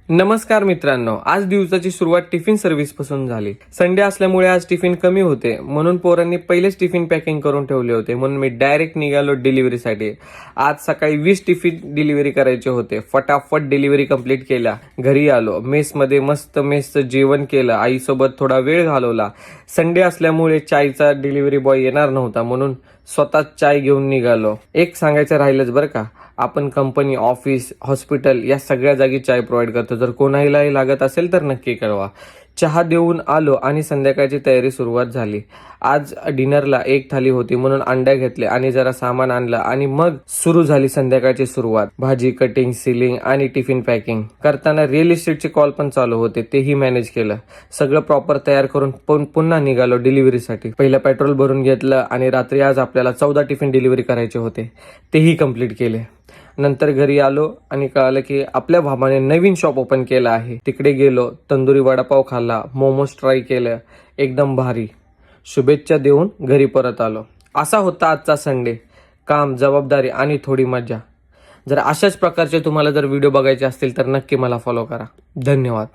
नमस्कार मित्रांनो, आज दिवसाची सुरुवात टिफिन सर्व्हिस पासून झाली. संडे असल्यामुळे आज टिफिन कमी होते, म्हणून पोरांनी पहिलेच टिफिन पॅकिंग करून ठेवले होते. म्हणून मी डायरेक्ट निघालो डिलिव्हरीसाठी. आज सकाळी 20 टिफिन डिलिव्हरी करायचे होते. फटाफट डिलिव्हरी कंप्लीट केल्या. घरी आलो. मेसमध्ये मस्त मेसचं जेवण केलं. आईसोबत थोडा वेळ घालवला. संडे असल्यामुळे चायचा डिलिव्हरी बॉय येणार नव्हता, म्हणून स्वतःच चाय घेऊन निघालो. एक सांगायचं राहिलंच बरं का, आपण कंपनी, ऑफिस, हॉस्पिटल या सगळ्या जागी चाय प्रोव्हाइड करतो. जर कोणालाही लागत असेल तर नक्की कळवा. चहा देऊन आलो आणि संध्याकाळची तयारी सुरुवात झाली. आज डिनरला एक थाली होती, म्हणून अंड्या घेतले आणि जरा सामान आणलं आणि मग सुरू झाली संध्याकाळची सुरुवात. भाजी कटिंग, सीलिंग आणि टिफिन पॅकिंग करताना रिअल इस्टेटचे कॉल पण चालू होते, तेही मॅनेज केलं. सगळं प्रॉपर तयार करून पुन्हा निघालो डिलिव्हरीसाठी. पहिलं पेट्रोल भरून घेतलं आणि रात्री आज आपल्याला 14 टिफिन डिलिव्हरी करायचे होते, तेही कंप्लीट केले. नंतर घरी आलो आणि कळालं की आपल्या भावाने नवीन शॉप ओपन केलं आहे. तिकडे गेलो, तंदुरी वडापाव खाल्ला, मोमोज ट्राय केलं, एकदम भारी. शुभेच्छा देऊन घरी परत आलो. असा होता आजचा संडे. काम, जबाबदारी आणि थोडी मजा. जर अशाच प्रकारचे तुम्हाला जर व्हिडिओ बघायचे असतील तर नक्की मला फॉलो करा. धन्यवाद.